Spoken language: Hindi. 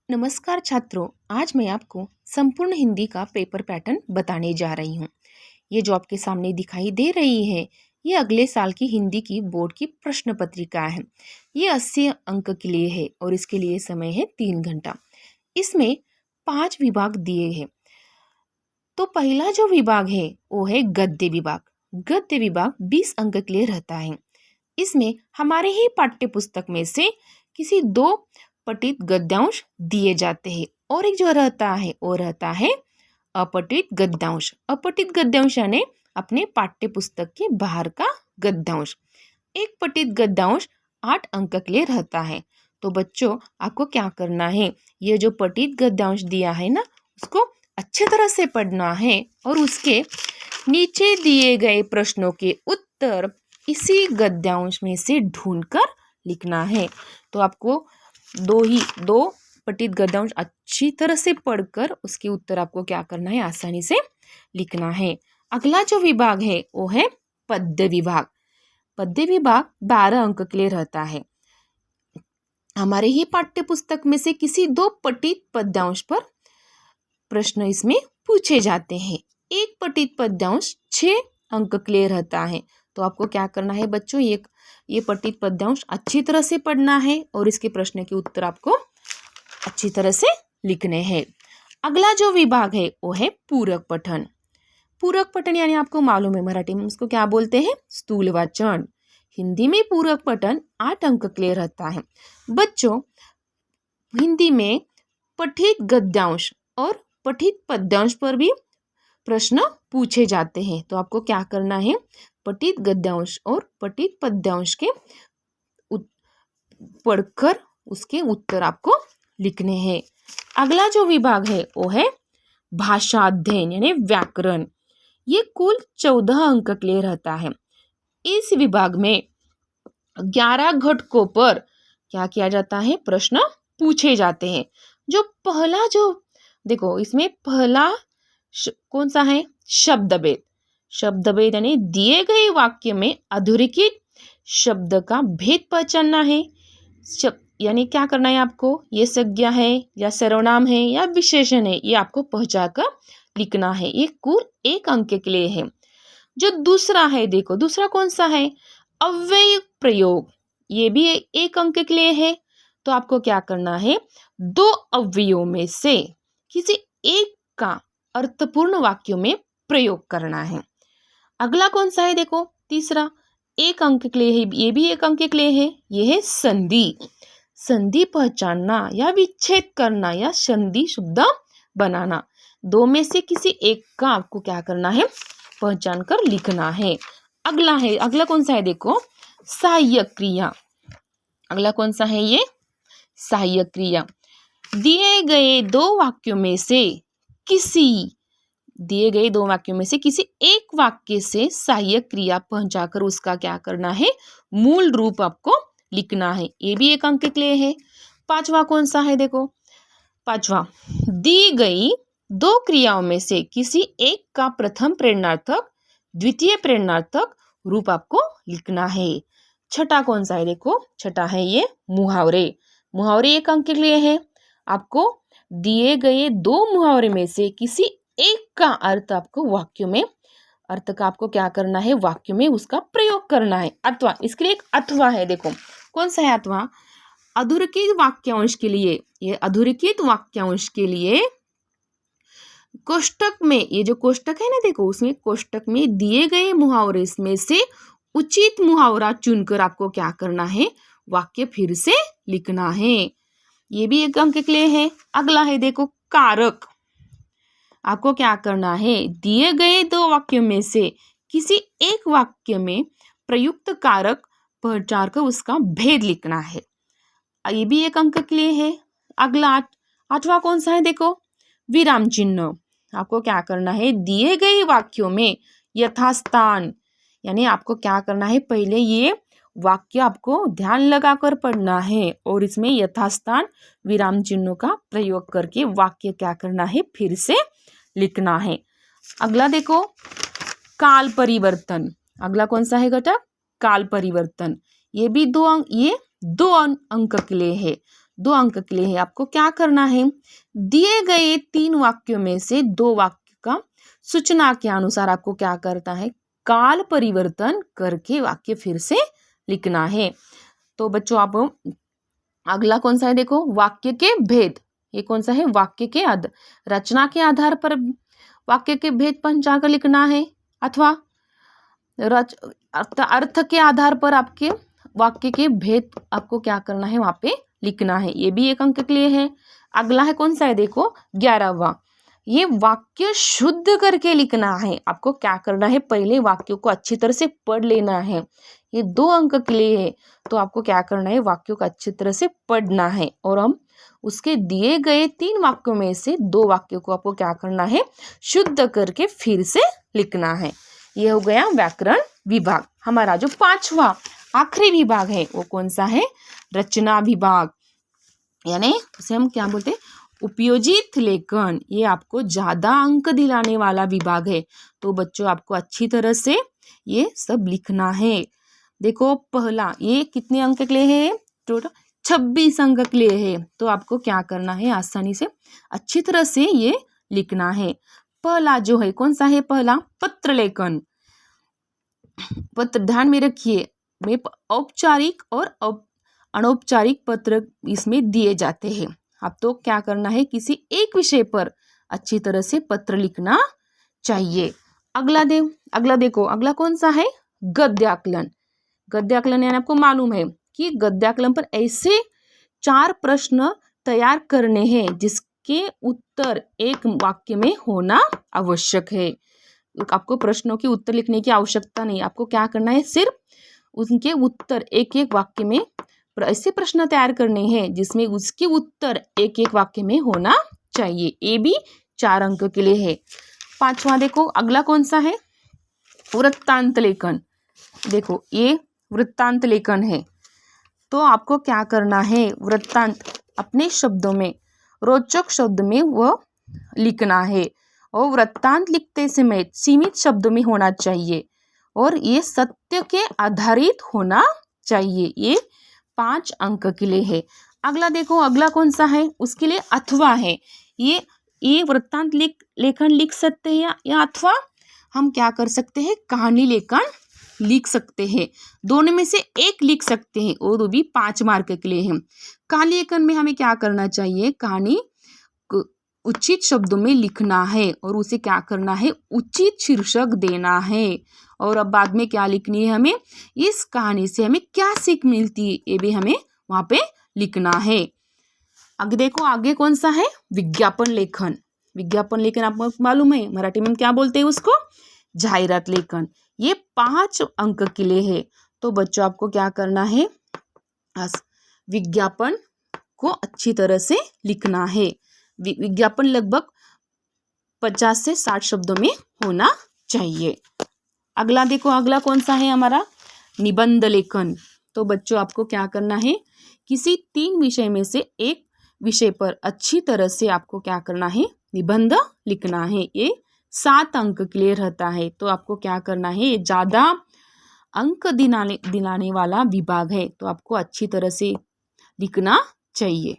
नमस्कार छात्रों, आज मैं आपको संपूर्ण हिंदी का पेपर पैटर्न बताने जा रही हूँ। ये जो आपके सामने दिखाई दे रही है, ये अगले साल की हिंदी की बोर्ड की प्रश्न पत्रिका है। ये 80 अंक के लिए है और इसके लिए समय है 3 घंटा। इसमें 5 विभाग दिए हैं। तो पहला जो विभाग है वो है गद्य विभाग। गद्य विभाग 20 अंक के लिए रहता है। इसमें हमारे ही पाठ्य पुस्तक में से किसी 2 पठित गद्यांश दिए जाते हैं और एक जो रहता है वो रहता है अपठित गद्यांश। अपठित गद्यांश यानी अपने पाठ्य पुस्तक के बाहर का गद्यांश। एक पठित गद्यांश 8 अंक के लिए रहता है। तो बच्चों, आपको क्या करना है, ये जो पठित गद्यांश दिया है ना, उसको अच्छे तरह से पढ़ना है और उसके नीचे दिए गए प्रश्नों के उत्तर इसी गद्यांश में से ढूंढकर लिखना है। तो आपको दो पठित गद्यांश अच्छी तरह से पढ़कर उसके उत्तर आपको क्या करना है, आसानी से लिखना है। अगला जो विभाग है वो है पद्य विभाग। पद्य विभाग 12 अंक के लिए रहता है। हमारे ही पाठ्य पुस्तक में से किसी 2 पठित पद्यांश पर प्रश्न इसमें पूछे जाते हैं। एक पठित पद्यांश 6 अंक के लिए रहता है। तो आपको क्या करना है बच्चों, ये पठित पद्यांश अच्छी तरह से पढ़ना है और इसके प्रश्न के उत्तर आपको अच्छी तरह से लिखने हैं। अगला जो विभाग है वो है पूरक पठन। पूरक पठन यानी आपको मालूम है मराठी में उसको क्या बोलते हैं, स्थूल वाचन। हिंदी में पूरक पठन 8 अंक के लिए रहता है। बच्चों, हिंदी में पठित गद्यांश और पठित पद्यांश पर भी प्रश्न पूछे जाते हैं। तो आपको क्या करना है, पठित गद्यांश और पठित पद्यांश के पढ़कर उसके उत्तर आपको लिखने हैं। अगला जो विभाग है वो है भाषा अध्ययन यानी व्याकरण। ये कुल 14 अंक के लिए रहता है। इस विभाग में 11 घटकों पर क्या किया जाता है, प्रश्न पूछे जाते हैं। देखो इसमें पहला कौन सा है, शब्दभेद। शब्दभेद यानी दिए गए वाक्य में अधोरेखित शब्द का भेद पहचानना है। यानी क्या करना है आपको, ये संज्ञा है या सर्वनाम है या विशेषण है, ये आपको पहचान कर लिखना है। ये कुल 1 अंक के लिए है। जो दूसरा है, देखो दूसरा कौन सा है, अव्यय प्रयोग। ये भी 1 अंक के लिए है। तो आपको क्या करना है, 2 अव्ययों में से किसी एक का अर्थपूर्ण वाक्यों में प्रयोग करना है। अगला कौन सा है, देखो तीसरा 1 अंक के लिए है, ये भी 1 अंक के लिए है। ये है संधि। संधि पहचानना या विच्छेद करना या संधि शब्द बनाना। 2 में से किसी एक का आपको क्या करना है, पहचान कर लिखना है। अगला कौन सा है, देखो सहायक क्रिया। अगला कौन सा है, ये सहायक क्रिया। दिए गए दो वाक्यों में से किसी एक वाक्य से सहायक क्रिया पहुंचाकर उसका क्या करना है, मूल रूप आपको लिखना है। ये भी 1 अंक के लिए है। 5वां कौन सा है, देखो 5वां, दी गई 2 क्रियाओं में से किसी एक का प्रथम प्रेरणार्थक द्वितीय प्रेरणार्थक रूप आपको लिखना है। 6वां कौन सा है, देखो 6वां है ये मुहावरे। मुहावरे 1 अंक के लिए है। आपको दिए गए 2 मुहावरे में से किसी एक का अर्थ आपको वाक्य में, अर्थ का आपको क्या करना है, वाक्य में उसका प्रयोग करना है। अथवा, इसके लिए एक अथवा है, देखो कौन सा है अथवा, अधोरेखित वाक्यांश के लिए। ये अधोरेखित वाक्यांश के लिए कोष्टक में, ये जो कोष्टक है ना, देखो उसमें कोष्टक में दिए गए मुहावरे में से उचित मुहावरा चुनकर आपको क्या करना है, वाक्य फिर से लिखना है। ये भी 1 अंक के लिए है। अगला है देखो कारक। आपको क्या करना है, दिए गए 2 वाक्यों में से किसी एक वाक्य में प्रयुक्त कारक पहचान कर उसका भेद लिखना है। ये भी 1 अंक के लिए है। अगला 8वां कौन सा है, देखो विराम चिन्ह। आपको क्या करना है, दिए गए वाक्यों में यथास्थान, यानी आपको क्या करना है, पहले ये वाक्य आपको ध्यान लगाकर पढ़ना है और इसमें यथास्थान विराम चिन्हों का प्रयोग करके वाक्य क्या करना है, फिर से लिखना है। अगला देखो काल परिवर्तन। अगला कौन सा है घटक, काल परिवर्तन। ये भी 2 अंक के लिए है। 2 अंक के लिए है। आपको क्या करना है, दिए गए 3 वाक्यों में से 2 वाक्य का सूचना के अनुसार आपको क्या करता है, काल परिवर्तन करके वाक्य फिर से लिखना है। तो बच्चों आप अगला कौन सा है, देखो वाक्य के भेद। ये कौन सा है, वाक्य के रचना के आधार पर वाक्य के भेद पहचान कर लिखना है, अथवा अर्थ के आधार पर आपके वाक्य के भेद आपको क्या करना है, वहां पे लिखना है। ये भी 1 अंक के लिए है। अगला है कौन सा है, देखो 11वां, ये वाक्य शुद्ध करके लिखना है। आपको क्या करना है, पहले वाक्यों को अच्छी तरह से पढ़ लेना है। ये 2 अंक के लिए है। तो आपको क्या करना है, वाक्यों को अच्छी तरह से पढ़ना है और हम उसके दिए गए 3 वाक्यों में से 2 वाक्यों को आपको क्या करना है, शुद्ध करके फिर से लिखना है। ये हो गया व्याकरण विभाग। हमारा जो 5वां आखिरी विभाग है वो कौन सा है, रचना विभाग, यानी उसे हम क्या बोलते हैं, उपयोजित लेखन। ये आपको ज्यादा अंक दिलाने वाला विभाग है। तो बच्चों आपको अच्छी तरह से ये सब लिखना है। देखो पहला, ये कितने अंक के लिए है, टोटल 26 अंक के लिए है। तो आपको क्या करना है, आसानी से अच्छी तरह से ये लिखना है। पहला जो है कौन सा है, पहला पत्र लेखन। पत्र ध्यान में रखिए, में औपचारिक और अनौपचारिक पत्र इसमें दिए जाते हैं। आप तो क्या करना है, किसी एक विषय पर अच्छी तरह से पत्र लिखना चाहिए। अगला देखो, अगला कौन सा है, गद्याकलन। गद्याकलन यानी आपको मालूम है कि गद्याकलन पर ऐसे 4 प्रश्न तैयार करने हैं जिसके उत्तर एक वाक्य में होना आवश्यक है। आपको प्रश्नों के उत्तर लिखने की आवश्यकता नहीं, आपको क्या करना है, सिर्फ उनके उत्तर एक एक वाक्य में ऐसे प्रश्न तैयार करने हैं जिसमें उसके उत्तर एक एक वाक्य में होना चाहिए। ये भी 4 अंक के लिए है। 5वां देखो, अगला कौन सा है, वृत्तांत लेखन। देखो ये वृत्तांत लेखन है। तो आपको क्या करना है, वृत्तांत अपने शब्दों में, रोचक शब्द में वह लिखना है और वृत्तांत लिखते समय सीमित शब्दों में होना चाहिए और ये सत्य के आधारित होना चाहिए। ये 5 अंक के लिए है। अगला देखो, अगला कौन सा है, उसके लिए अथवा है। ये वृत्तांत लेखन लिख सकते हैं या अथवा हम क्या कर सकते हैं, कहानी लेखन लिख सकते हैं। दोनों में से एक लिख सकते हैं और वो भी 5 मार्क के लिए है। कहानी लेखन में हमें क्या करना चाहिए, कहानी उचित शब्दों में लिखना है और उसे क्या करना है, उचित शीर्षक देना है। और अब बाद में क्या लिखनी है, हमें इस कहानी से हमें क्या सीख मिलती है, ये भी हमें वहां पे लिखना है। आगे देखो, आगे कौन सा है, विज्ञापन लेखन। विज्ञापन लेखन आपको मालूम है, मराठी में हम क्या बोलते हैं उसको, जाहिरात लेखन। ये 5 अंक के लिए है। तो बच्चों आपको क्या करना है, विज्ञापन को अच्छी तरह से लिखना है। विज्ञापन लगभग 50 से 60 शब्दों में होना चाहिए। अगला देखो, अगला कौन सा है हमारा, निबंध लेखन। तो बच्चों आपको क्या करना है, किसी 3 विषय में से एक विषय पर अच्छी तरह से आपको क्या करना है, निबंध लिखना है। ये 7 अंक के लिए रहता है। तो आपको क्या करना है, ये ज़्यादा अंक दिलाने वाला विभाग है। तो आपको अच्छी तरह से लिखना चाहिए।